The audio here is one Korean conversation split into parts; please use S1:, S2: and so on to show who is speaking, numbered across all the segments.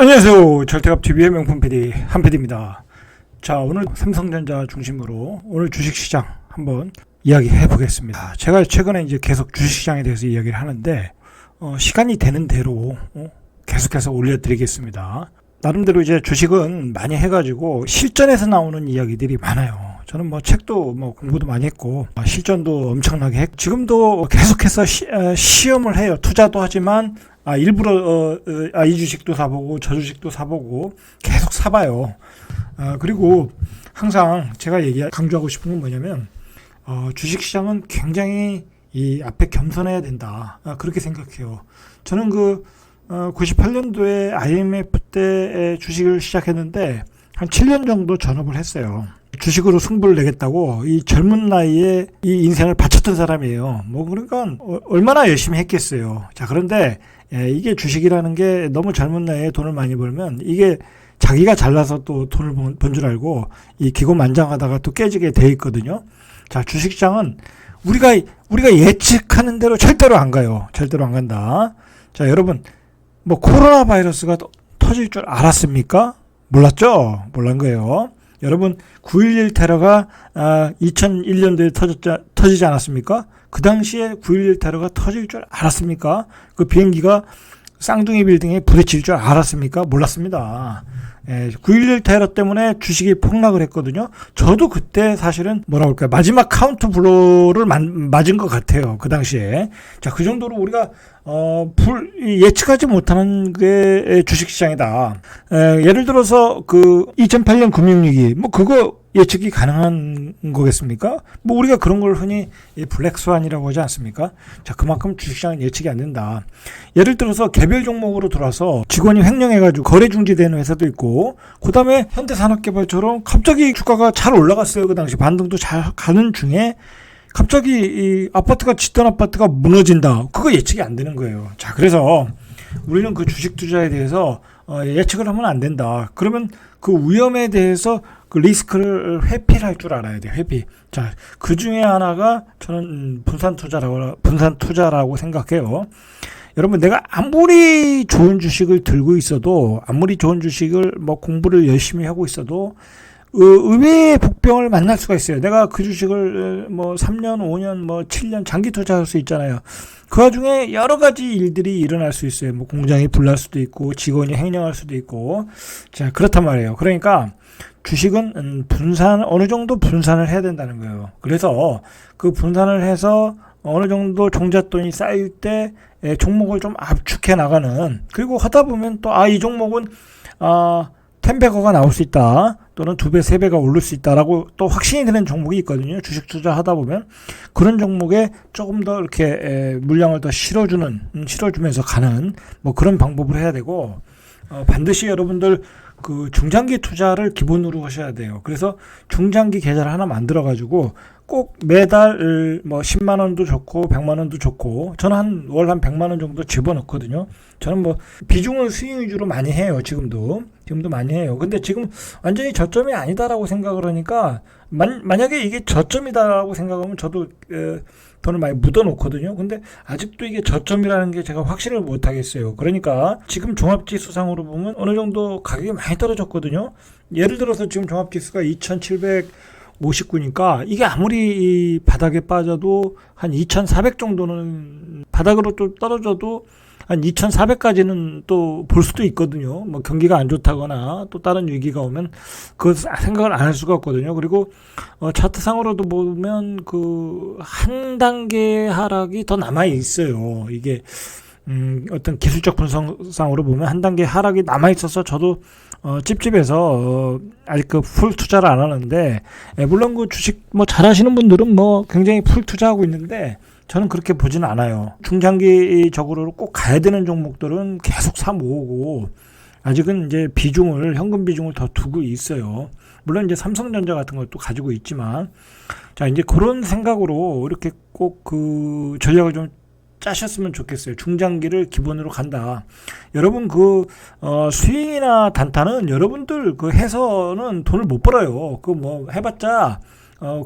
S1: 안녕하세요. 절대값TV의 명품 PD 한PD입니다. 자, 오늘 삼성전자 중심으로 오늘 주식시장 한번 이야기해 보겠습니다. 제가 최근에 이제 계속 주식시장에 대해서 이야기를 하는데 시간이 되는 대로 계속해서 올려드리겠습니다. 나름대로 이제 주식은 많이 해가지고 실전에서 나오는 이야기들이 많아요. 저는 뭐 책도 공부도 많이 했고 실전도 엄청나게 했고 지금도 계속해서 시험을 해요. 투자도 하지만 일부러 이 주식도 사보고 저 주식도 사보고 계속 사봐요. 그리고 항상 제가 강조하고 싶은 건 뭐냐면 주식시장은 굉장히 이 앞에 겸손해야 된다. 그렇게 생각해요. 저는 98년도에 IMF 때 주식을 시작했는데 한 7년 정도 전업을 했어요. 주식으로 승부를 내겠다고 이 젊은 나이에 이 인생을 바쳤던 사람이에요. 그러니까 얼마나 열심히 했겠어요. 자, 그런데 이게 주식이라는 게 너무 젊은 나이에 돈을 많이 벌면 이게 자기가 잘나서 또 돈을 번 줄 알고 이 기고만장하다가 또 깨지게 돼 있거든요. 자, 주식시장은 우리가 예측하는 대로 절대로 안 가요. 절대로 안 간다. 자, 여러분 코로나 바이러스가 터질 줄 알았습니까? 몰랐죠? 몰란 거예요. 여러분 9.11 테러가 2001년도에 터지지 않았습니까? 그 당시에 9.11 테러가 터질 줄 알았습니까? 그 비행기가 쌍둥이 빌딩에 부딪힐 줄 알았습니까? 몰랐습니다. 9.11 테러 때문에 주식이 폭락을 했거든요. 저도 그때 사실은 마지막 카운트 블로우를 맞은 것 같아요. 그 당시에. 자, 그 정도로 우리가 예측하지 못하는 게 주식시장이다. 예를 들어서 2008년 금융위기 그거 예측이 가능한 거겠습니까? 우리가 그런 걸 흔히 블랙스완이라고 하지 않습니까? 자, 그만큼 주식시장은 예측이 안 된다. 예를 들어서 개별 종목으로 들어와서 직원이 횡령해가지고 거래 중지되는 회사도 있고, 그 다음에 현대산업개발처럼 갑자기 주가가 잘 올라갔어요. 그 당시 반등도 잘 가는 중에 갑자기 이 아파트가 짓던 아파트가 무너진다. 그거 예측이 안 되는 거예요. 자, 그래서 우리는 그 주식 투자에 대해서 예측을 하면 안 된다. 그러면 그 위험에 대해서 그 리스크를 회피를 할 줄 알아야 돼요. 회피. 자, 그 중에 하나가 저는 분산 투자라고 생각해요. 여러분, 내가 아무리 좋은 주식을 들고 있어도, 아무리 좋은 주식을 공부를 열심히 하고 있어도 의외의 복병을 만날 수가 있어요. 내가 그 주식을 3년, 5년, 7년 장기 투자할 수 있잖아요. 그 와중에 여러 가지 일들이 일어날 수 있어요. 공장이 불날 수도 있고, 직원이 횡령할 수도 있고. 자, 그렇단 말이에요. 그러니까 주식은 어느 정도 분산을 해야 된다는 거예요. 그래서 그 분산을 해서 어느 정도 종잣돈이 쌓일 때 종목을 좀 압축해 나가는, 그리고 하다 보면 또 이 종목은 10배가 나올 수 있다, 또는 2배, 3배가 오를 수 있다라고 또 확신이 되는 종목이 있거든요. 주식 투자 하다 보면 그런 종목에 조금 더 이렇게 물량을 더 실어주면서 가는 그런 방법을 해야 되고, 반드시 여러분들 중장기 투자를 기본으로 하셔야 돼요. 그래서 중장기 계좌를 하나 만들어 가지고 꼭 매달 10만 원도 좋고 100만 원도 좋고, 저는 월 한 100만 원 정도 집어넣거든요. 저는 비중을 수익 위주로 많이 해요. 지금도 많이 해요. 근데 지금 완전히 저점이 아니다라고 생각을 하니까, 만약에 이게 저점이다라고 생각하면 저도 돈을 많이 묻어놓거든요. 근데 아직도 이게 저점이라는 게 제가 확신을 못 하겠어요. 그러니까 지금 종합지수상으로 보면 어느 정도 가격이 많이 떨어졌거든요. 예를 들어서 지금 종합지수가 2759니까 이게 아무리 이 바닥에 빠져도 한 2400 정도는, 바닥으로 또 떨어져도 한 2400까지는 또 볼 수도 있거든요. 경기가 안 좋다거나 또 다른 위기가 오면 그 생각을 안 할 수가 없거든요. 그리고 차트상으로도 보면 한 단계 하락이 더 남아 있어요. 이게 어떤 기술적 분석상으로 보면 한 단계 하락이 남아 있어서 저도 찝찝해서 아직 풀 투자를 안 하는데, 물론 주식 잘하시는 분들은 굉장히 풀 투자하고 있는데 저는 그렇게 보지는 않아요. 중장기적으로 꼭 가야 되는 종목들은 계속 사 모으고, 아직은 이제 현금 비중을 더 두고 있어요. 물론 이제 삼성전자 같은 것도 가지고 있지만, 자, 이제 그런 생각으로 이렇게 꼭 전략을 좀 짜셨으면 좋겠어요. 중장기를 기본으로 간다. 여러분 스윙이나 단타는 여러분들 해서는 돈을 못 벌어요. 해봤자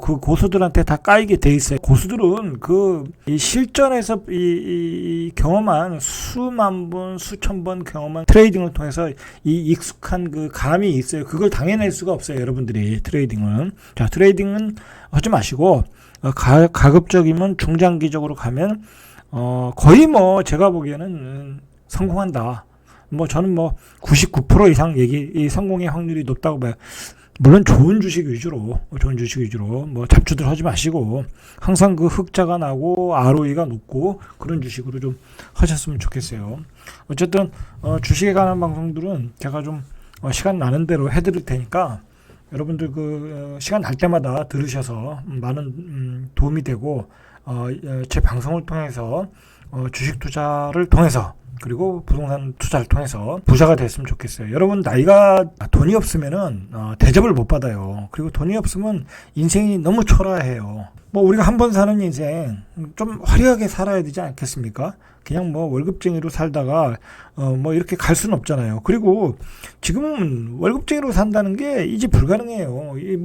S1: 그 고수들한테 다 까이게 돼 있어요. 고수들은 이 실전에서 이 경험한 수만 번, 수천 번 경험한 트레이딩을 통해서 이 익숙한 그 감이 있어요. 그걸 당해낼 수가 없어요, 여러분들이. 트레이딩은. 자, 트레이딩은 하지 마시고, 가급적이면 중장기적으로 가면, 거의 뭐, 제가 보기에는 성공한다. 저는 99% 이상 이 성공의 확률이 높다고 봐요. 물론 좋은 주식 위주로, 잡주들 하지 마시고, 항상 그 흑자가 나고, ROE가 높고, 그런 주식으로 좀 하셨으면 좋겠어요. 어쨌든, 주식에 관한 방송들은 제가 좀, 시간 나는 대로 해드릴 테니까, 여러분들 시간 날 때마다 들으셔서 많은 도움이 되고, 제 방송을 통해서, 주식 투자를 통해서, 그리고 부동산 투자를 통해서 부자가 됐으면 좋겠어요. 여러분, 나이가 돈이 없으면은 대접을 못 받아요. 그리고 돈이 없으면 인생이 너무 초라해요. 우리가 한 번 사는 인생 좀 화려하게 살아야 되지 않겠습니까? 그냥 월급쟁이로 살다가 이렇게 갈 수는 없잖아요. 그리고 지금은 월급쟁이로 산다는 게 이제 불가능해요. 이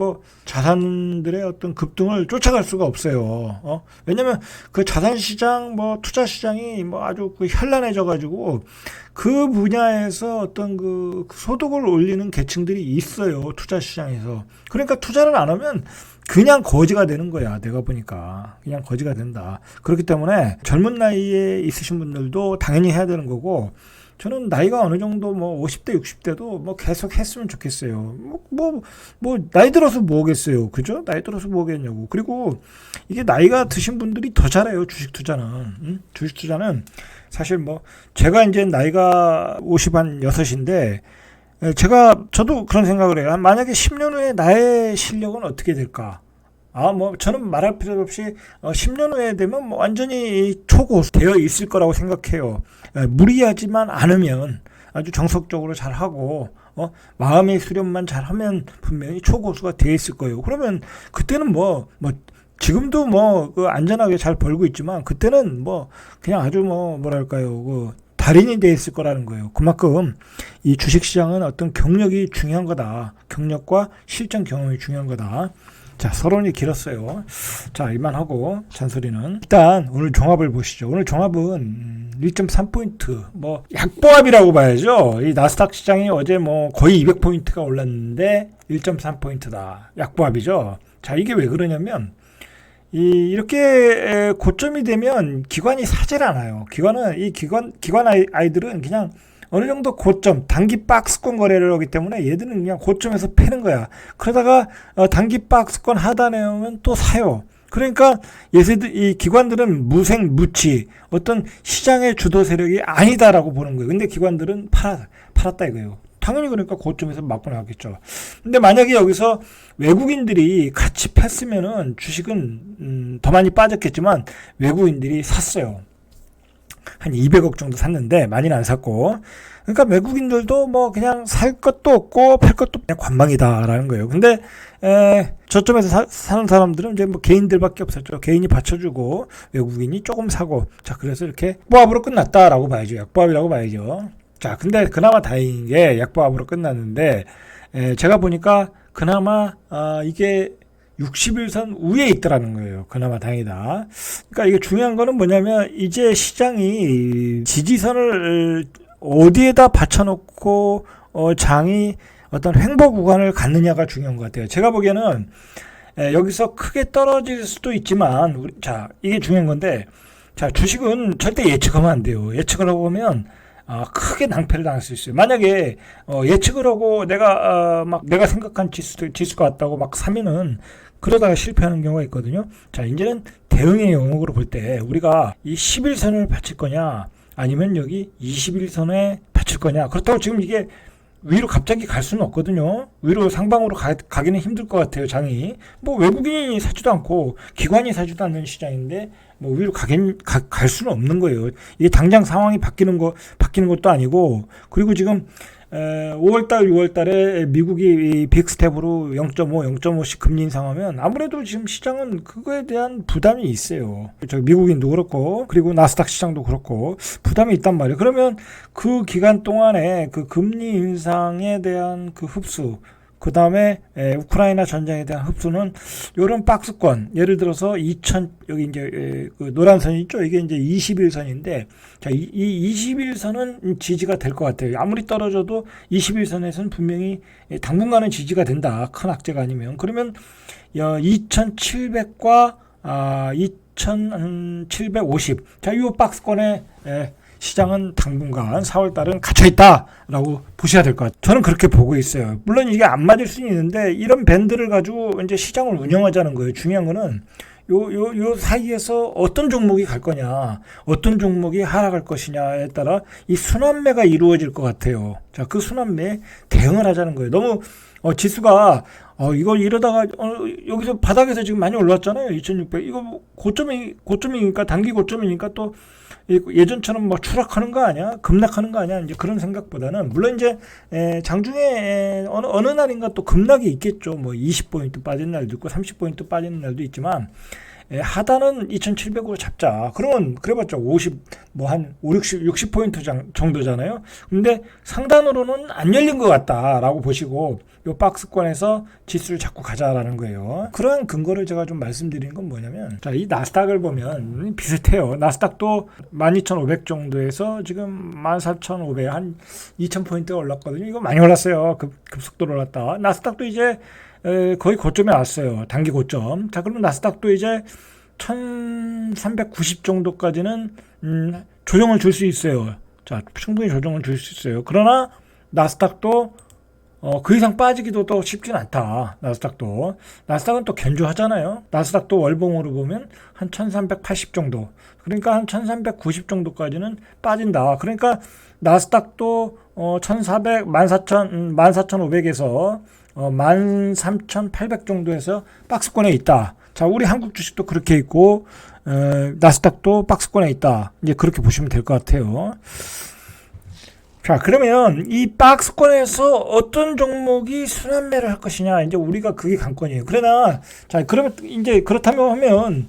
S1: 자산들의 어떤 급등을 쫓아갈 수가 없어요. 왜냐면 그 자산 시장, 투자 시장이 아주 현란해져 가지고 그 분야에서 어떤 그 소득을 올리는 계층들이 있어요. 투자 시장에서. 그러니까 투자를 안 하면 그냥 거지가 되는 거야. 내가 보니까 그냥 거지가 된다. 그렇기 때문에 젊은 나이에 있으신 분들도 당연히 해야 되는 거고, 저는 나이가 어느 정도 50대 60대도 계속 했으면 좋겠어요. 나이 들어서 뭐겠어요. 그죠? 나이 들어서 뭐겠냐고. 그리고 이게 나이가 드신 분들이 더 잘해요. 주식 투자는. 주식 투자는 사실 제가 이제 나이가 56인데, 저도 그런 생각을 해요. 만약에 10년 후에 나의 실력은 어떻게 될까? 저는 말할 필요 없이 10년 후에 되면 완전히 초고수 되어 있을 거라고 생각해요. 무리하지만 않으면 아주 정석적으로 잘하고, 마음의 수련만 잘하면 분명히 초고수가 되어 있을 거예요. 그러면 그때는 지금도 안전하게 잘 벌고 있지만, 그때는 그냥 아주 뭐랄까요, 달인이 돼 있을 거라는 거예요. 그만큼 이 주식시장은 어떤 경력이 중요한 거다. 경력과 실전 경험이 중요한 거다. 자, 서론이 길었어요. 자, 이만하고 잔소리는. 일단 오늘 종합을 보시죠. 오늘 종합은 1.3포인트 약보합이라고 봐야죠. 이 나스닥 시장이 어제 거의 200포인트가 올랐는데 1.3포인트다. 약보합이죠. 자, 이게 왜 그러냐면 이렇게 고점이 되면 기관이 사질 않아요. 기관 아이들은 그냥 어느 정도 고점, 단기 박스권 거래를 하기 때문에 얘들은 그냥 고점에서 패는 거야. 그러다가 단기 박스권 하단에 오면 또 사요. 그러니까 이 기관들은 무생, 어떤 시장의 주도 세력이 아니다라고 보는 거예요. 근데 기관들은 팔았다 이거예요. 당연히 그러니까 고점에서 맞고 나왔겠죠. 근데 만약에 여기서 외국인들이 같이 팼으면은 주식은 더 많이 빠졌겠지만 외국인들이 샀어요. 한 200억 정도 샀는데 많이는 안 샀고. 그러니까 외국인들도 그냥 살 것도 없고 팔 것도 그냥 관망이다라는 거예요. 근데 저점에서 사는 사람들은 이제 개인들밖에 없었죠. 개인이 받쳐주고 외국인이 조금 사고. 자, 그래서 이렇게 보합으로 끝났다라고 봐야죠. 약보합이라고 봐야죠. 자, 근데 그나마 다행인 게 약보합으로 끝났는데, 제가 보니까 그나마 이게 60일선 위에 있더라는 거예요. 그나마 다행이다. 그러니까 이게 중요한 거는 뭐냐면, 이제 시장이 지지선을 어디에다 받쳐놓고 장이 어떤 횡보 구간을 갖느냐가 중요한 것 같아요. 제가 보기에는 여기서 크게 떨어질 수도 있지만, 자, 이게 중요한 건데, 자, 주식은 절대 예측하면 안 돼요. 예측을 하고 보면 크게 낭패를 당할 수 있어요. 만약에 예측을 하고 내가 생각한 지수가 왔다고 막 사면은 그러다가 실패하는 경우가 있거든요. 자, 이제는 대응의 영역으로 볼 때 우리가 이 11선을 받칠 거냐 아니면 여기 21선에 받칠 거냐. 그렇다고 지금 이게 위로 갑자기 갈 수는 없거든요. 위로 상방으로 가기는 힘들 것 같아요, 장이. 외국인이 사지도 않고 기관이 사지도 않는 시장인데 위로 갈 수는 없는 거예요. 이게 당장 상황이 바뀌는 것도 아니고, 그리고 지금 5월달, 6월달에 미국이 빅스텝으로 0.5씩 금리 인상하면 아무래도 지금 시장은 그거에 대한 부담이 있어요. 미국인도 그렇고, 그리고 나스닥 시장도 그렇고 부담이 있단 말이에요. 그러면 그 기간 동안에 그 금리 인상에 대한 그 흡수, 그 다음에 우크라이나 전쟁에 대한 흡수는 이런 박스권, 예를 들어서 2000 여기 이제 그 노란 선이 있죠. 이게 이제 21선인데, 자, 이 21선은 지지가 될 것 같아요. 아무리 떨어져도 21선에서는 분명히 당분간은 지지가 된다. 큰 악재가 아니면. 그러면 2700과 2750. 자, 이 박스권에 시장은 당분간 4월달은 갇혀있다라고 보셔야 될 것 같아요. 저는 그렇게 보고 있어요. 물론 이게 안 맞을 수는 있는데 이런 밴드를 가지고 이제 시장을 운영하자는 거예요. 중요한 거는 요 사이에서 어떤 종목이 갈 거냐, 어떤 종목이 하락할 것이냐에 따라 이 순환매가 이루어질 것 같아요. 자, 그 순환매에 대응을 하자는 거예요. 너무 지수가 이거 이러다가 여기서 바닥에서 지금 많이 올랐잖아요. 2600. 이거 뭐 고점이니까 단기 고점이니까 또 예전처럼 뭐 추락하는 거 아니야? 급락하는 거 아니야? 이제 그런 생각보다는 물론 이제 장중에 어느 날인가 또 급락이 있겠죠. 뭐 20포인트 빠진 날도 있고 30포인트 빠지는 날도 있지만 하단은 2700으로 잡자. 그러면 그래봤자 50 뭐 한 5, 60포인트 정도잖아요. 근데 상단으로는 안 열린 것 같다라고 보시고 요 박스권에서 지수를 잡고 가자라는 거예요. 그런 근거를 제가 좀 말씀드리는 건 뭐냐면, 자, 이 나스닥을 보면 비슷해요. 나스닥도 12,500 정도에서 지금 14,500 한 2,000포인트가 올랐거든요. 이거 많이 올랐어요. 급속도로 올랐다. 나스닥도 이제 거의 고점에 왔어요. 단기 고점. 자, 그러면 나스닥도 이제 1390 정도까지는 조정을 줄 수 있어요. 자, 충분히 조정을 줄 수 있어요. 그러나 나스닥도 그 이상 빠지기도 또 쉽진 않다. 나스닥은 또 견조하잖아요. 나스닥도 월봉으로 보면 한 1380 정도. 그러니까 한 1390 정도까지는 빠진다. 그러니까 나스닥도 1400, 14,500에서 13,800 정도에서 박스권에 있다. 자, 우리 한국 주식도 그렇게 있고 나스닥도 박스권에 있다. 이제 그렇게 보시면 될 것 같아요. 자, 그러면 이 박스권에서 어떤 종목이 순환매를 할 것이냐, 이제 우리가 그게 관건이에요. 그러나 자, 그러면 이제 그렇다면 하면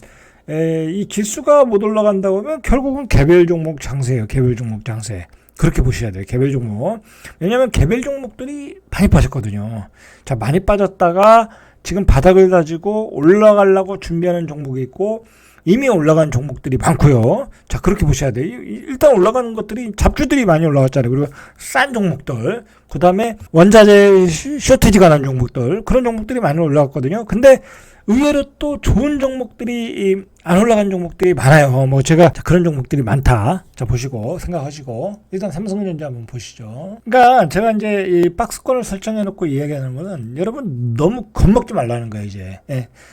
S1: 이 지수가 못 올라간다고 하면 결국은 개별 종목 장세예요. 개별 종목 장세. 그렇게 보셔야 돼요. 개별 종목. 왜냐하면 개별 종목들이 많이 빠졌거든요. 자, 많이 빠졌다가 지금 바닥을 가지고 올라가려고 준비하는 종목이 있고 이미 올라간 종목들이 많고요. 자, 그렇게 보셔야 돼요. 일단 올라가는 것들이 잡주들이 많이 올라갔잖아요. 그리고 싼 종목들, 그 다음에 원자재 쇼티지가 난 종목들, 그런 종목들이 많이 올라갔거든요. 근데 의외로 또 좋은 종목들이 안 올라간 종목들이 많아요. 뭐 제가 그런 종목들이 많다. 자, 보시고 생각하시고 일단 삼성전자 한번 보시죠. 그러니까 제가 이제 이 박스권을 설정해 놓고 이야기하는 거는 여러분 너무 겁먹지 말라는 거예요. 이제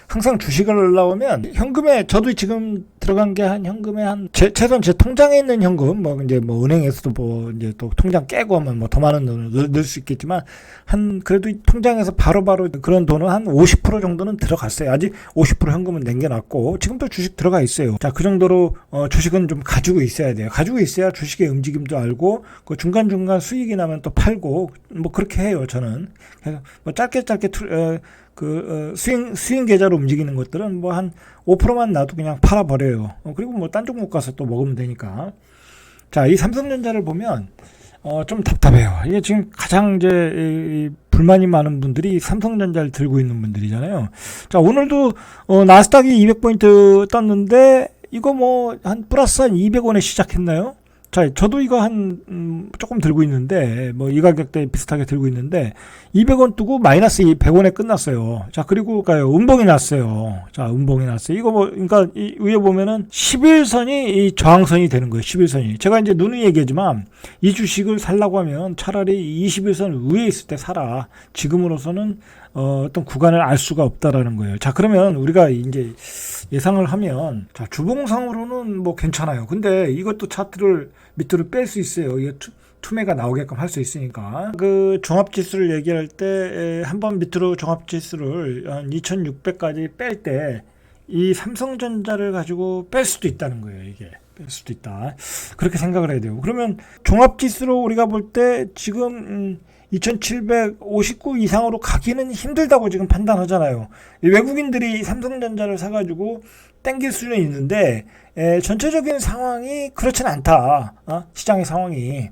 S1: 항상 주식을 올라오면 현금에, 저도 지금 들어간 게 한 현금에 한 최소한 제 통장에 있는 현금, 뭐 이제 뭐 은행에서도 뭐 이제 또 통장 깨고 하면 뭐 더 많은 돈을 넣을 수 있겠지만 한 그래도 통장에서 바로바로 그런 돈은 한 50% 정도는 들어갔어요. 아직 50% 현금은 남겨놨고 지금도 주식 들어가 있어요. 자, 그 정도로 주식은 좀 가지고 있어야 돼요. 가지고 있어야 주식의 움직임도 알고 그 중간중간 수익이 나면 또 팔고 뭐 그렇게 해요. 저는. 그래서 뭐 짧게 스윙 계좌로 움직이는 것들은 뭐 한 5%만 놔도 그냥 팔아버려요. 그리고 뭐 딴 종목 가서 또 먹으면 되니까. 자, 이 삼성전자를 보면 좀 답답해요. 이게 지금 가장 이제 불만이 많은 분들이 삼성전자를 들고 있는 분들이잖아요. 자, 오늘도 나스닥이 200포인트 떴는데 이거 뭐 한 플러스 한 200원에 시작했나요? 자, 저도 이거 한 조금 들고 있는데 뭐 이 가격대 비슷하게 들고 있는데 200원 뜨고 마이너스 100원에 끝났어요. 자, 그리고 음봉이 났어요. 자, 음봉이 났어요. 이거 뭐 그러니까 이 위에 보면은 11선이 이 저항선이 되는 거예요. 11선이. 제가 이제 누누이 얘기하지만 이 주식을 살라고 하면 차라리 21선 위에 있을 때 사라. 지금으로서는 어떤 구간을 알 수가 없다라는 거예요. 자, 그러면 우리가 이제 예상을 하면, 자, 주봉상으로는 뭐 괜찮아요. 근데 이것도 차트를 밑으로 뺄 수 있어요. 이게 투매가 나오게끔 할 수 있으니까. 그 종합지수를 얘기할 때 한번 밑으로 종합지수를 한 2600까지 뺄 때 이 삼성전자를 가지고 뺄 수도 있다는 거예요. 이게 뺄 수도 있다. 그렇게 생각을 해야 돼요. 그러면 종합지수로 우리가 볼 때 지금 2759 이상으로 가기는 힘들다고 지금 판단하잖아요. 외국인들이 삼성전자를 사가지고 땡길 수는 있는데 전체적인 상황이 그렇진 않다. 시장의 상황이.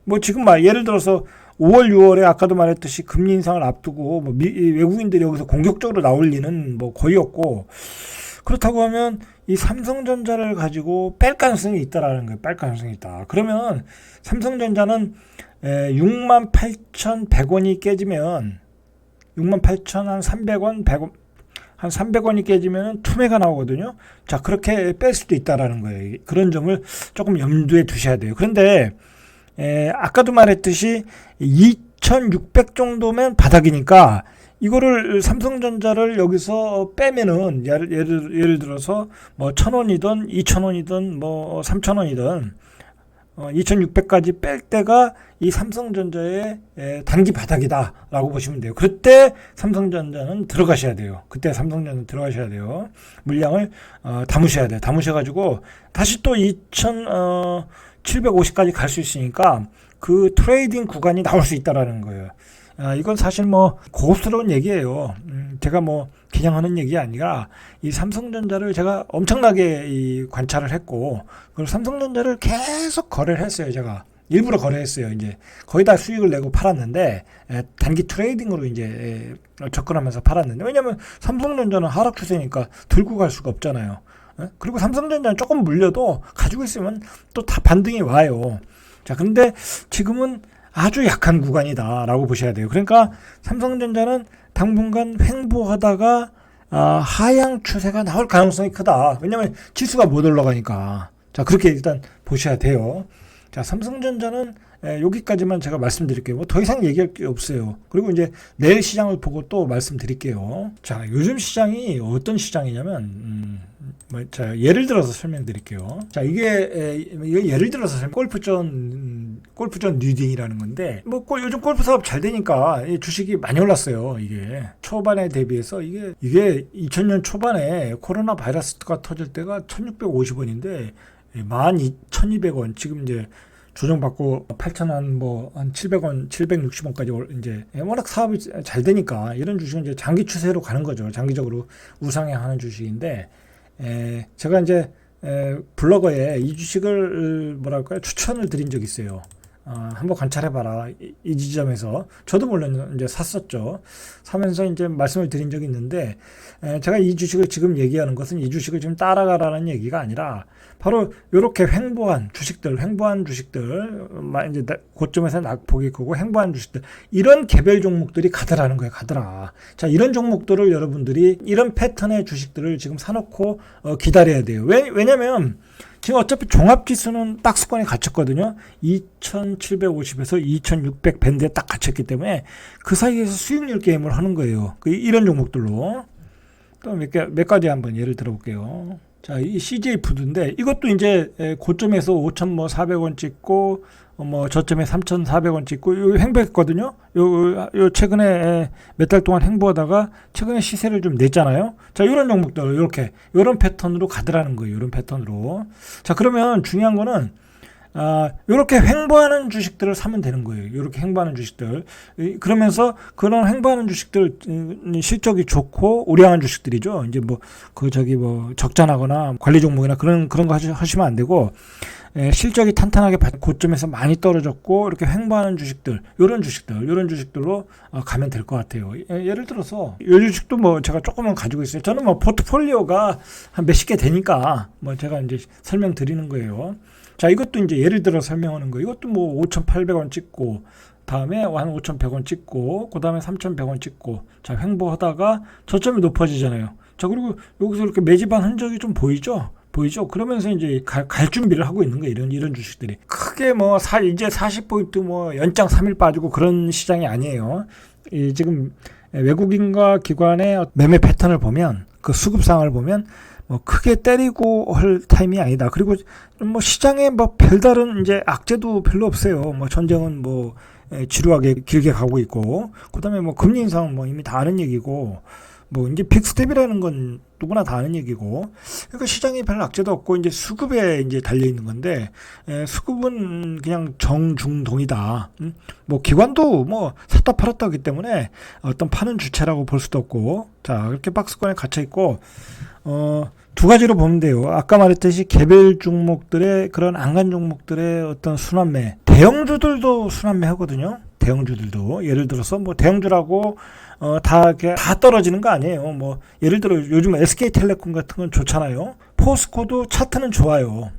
S1: 뭐 지금 막 예를 들어서 5월, 6월에 아까도 말했듯이 금리 인상을 앞두고 뭐 외국인들이 여기서 공격적으로 나올 리는 뭐 거의 없고, 그렇다고 하면 이 삼성전자를 가지고 뺄 가능성이 있다라는 거예요. 뺄 가능성이 있다. 그러면 삼성전자는 68,100원이 깨지면 68,300원, 100원, 한 300원이 깨지면 투매가 나오거든요. 자, 그렇게 뺄 수도 있다라는 거예요. 그런 점을 조금 염두에 두셔야 돼요. 그런데 아까도 말했듯이 2,600 정도면 바닥이니까 이거를 삼성전자를 여기서 빼면은 예를 들어서 뭐 1,000원이든 2,000원이든 뭐 3,000원이든 2,600까지 뺄 때가 이 삼성전자의 단기 바닥이다라고 보시면 돼요. 그때 삼성전자는 들어가셔야 돼요. 그때 삼성전자는 들어가셔야 돼요. 물량을 담으셔야 돼요. 담으셔가지고 다시 또 2,750까지 갈 수 있으니까 그 트레이딩 구간이 나올 수 있다라는 거예요. 이건 사실 뭐 고급스러운 얘기예요. 제가 뭐 그냥 하는 얘기 아니라 이 삼성전자를 제가 엄청나게 관찰을 했고, 그리고 삼성전자를 계속 거래를 했어요. 제가 일부러 거래했어요. 이제 거의 다 수익을 내고 팔았는데, 단기 트레이딩으로 이제 접근하면서 팔았는데, 왜냐면 삼성전자는 하락 추세니까 들고 갈 수가 없잖아요. 그리고 삼성전자는 조금 물려도 가지고 있으면 또 다 반등이 와요. 자, 근데 지금은 아주 약한 구간이다라고 보셔야 돼요. 그러니까 삼성전자는 당분간 횡보하다가 하향 추세가 나올 가능성이 크다. 왜냐하면 지수가 못 올라가니까. 자, 그렇게 일단 보셔야 돼요. 자, 삼성전자는 여기까지만 제가 말씀드릴게요. 뭐 더 이상 얘기할 게 없어요. 그리고 이제 내일 시장을 보고 또 말씀드릴게요. 자, 요즘 시장이 어떤 시장이냐면 자, 예를 들어서 설명드릴게요. 자, 이게 예를 들어서 골프전 뉴딩이라는 건데, 뭐 요즘 골프 사업 잘 되니까 주식이 많이 올랐어요. 이게 초반에 대비해서 이게 2000년 초반에 코로나 바이러스가 터질 때가 1,650원인데 12,200원, 지금 이제 조정받고 8,000원, 한 700원, 760원까지 이제 워낙 사업이 잘 되니까 이런 주식은 이제 장기 추세로 가는 거죠. 장기적으로 우상향하는 주식인데, 제가 이제 블로거에 이 주식을 뭐랄까요, 추천을 드린 적이 있어요. 한번 관찰해봐라. 이 지점에서 저도 물론 이제 샀었죠. 사면서 이제 말씀을 드린 적이 있는데, 제가 이 주식을 지금 얘기하는 것은 이 주식을 지금 따라가라는 얘기가 아니라 바로 이렇게 횡보한 주식들, 이제 고점에서 낙폭이 크고 횡보한 주식들, 이런 개별 종목들이 가더라는 거예요. 가더라. 자, 이런 종목들을 여러분들이 이런 패턴의 주식들을 지금 사놓고 기다려야 돼요. 왜냐면 지금 어차피 종합지수는 박스권에 갇혔거든요. 2,750에서 2,600 밴드에 딱 갇혔기 때문에 그 사이에서 수익률 게임을 하는 거예요. 이런 종목들로. 또 몇 가지 한번 예를 들어볼게요. 자, 이 CJ 푸드인데 이것도 이제 고점에서 5,400원 찍고 저점에 3,400원 찍고 요 횡보했거든요. 요 최근에 몇 달 동안 횡보하다가 최근에 시세를 좀 냈잖아요. 자, 이런 종목들 요런 패턴으로 가더라는 거예요. 이런 패턴으로. 자, 그러면 중요한 거는 요렇게 횡보하는 주식들을 사면 되는 거예요. 요렇게 횡보하는 주식들. 그러면서 그런 횡보하는 주식들, 실적이 좋고 우량한 주식들이죠. 이제 적자나거나 관리 종목이나 그런 거 하시면 안 되고, 실적이 탄탄하게 고점에서 많이 떨어졌고 이렇게 횡보하는 주식들, 요런 주식들로 가면 될 것 같아요. 예를 들어서 이 주식도 제가 조금은 가지고 있어요. 저는 포트폴리오가 한 몇십 개 되니까 제가 이제 설명드리는 거예요. 자, 이것도 이제 예를 들어 설명하는 거. 이것도 5,800원 찍고, 다음에 한 5,100원 찍고, 그 다음에 3,100원 찍고, 자, 횡보하다가 저점이 높아지잖아요. 자, 그리고 여기서 이렇게 매집한 흔적이 좀 보이죠? 그러면서 이제 갈 준비를 하고 있는 거예요. 이런 주식들이. 크게 이제 40포인트 연장 3일 빠지고 그런 시장이 아니에요. 지금 외국인과 기관의 매매 패턴을 보면, 그 수급상을 보면, 크게 때리고 할 타임이 아니다. 그리고 시장에 별다른 이제 악재도 별로 없어요. 전쟁은 지루하게 길게 가고 있고, 그 다음에 금리 인상은 이미 다 아는 얘기고, 이제 빅스텝이라는 건 누구나 다 아는 얘기고, 그러니까 시장에 별 악재도 없고, 이제 수급에 이제 달려있는 건데, 수급은 그냥 정중동이다. 기관도 샀다 팔았다 하기 때문에 어떤 파는 주체라고 볼 수도 없고, 자, 이렇게 박스권에 갇혀있고, 두 가지로 보면 돼요. 아까 말했듯이 개별 종목들의 그런 안간 종목들의 어떤 순환매, 대형주들도 순환매 하거든요. 대형주들도 예를 들어서 뭐 대형주라고 다 떨어지는 거 아니에요. 뭐 예를 들어 요즘 SK텔레콤 같은 건 좋잖아요. 포스코도 차트는 좋아요.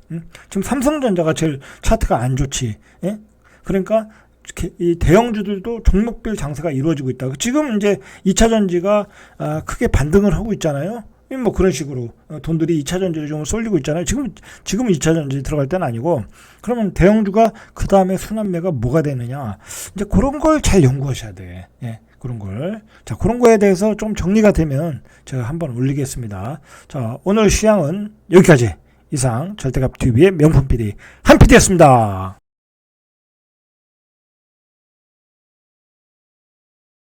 S1: 지금 삼성전자가 제일 차트가 안 좋지. 예? 그러니까 이 대형주들도 종목별 장세가 이루어지고 있다. 지금 이제 2차 전지가 크게 반등을 하고 있잖아요. 뭐 그런 식으로 돈들이 2차 전지를 좀 쏠리고 있잖아요. 지금 2차 전지 들어갈 때는 아니고, 그러면 대형주가 그 다음에 순환매가 뭐가 되느냐, 이제 그런 걸 잘 연구하셔야 돼. 예, 그런 걸. 자, 그런 거에 대해서 좀 정리가 되면 제가 한번 올리겠습니다. 자, 오늘 시향은 여기까지. 이상 절대값 TV의 명품 PD 한 PD였습니다.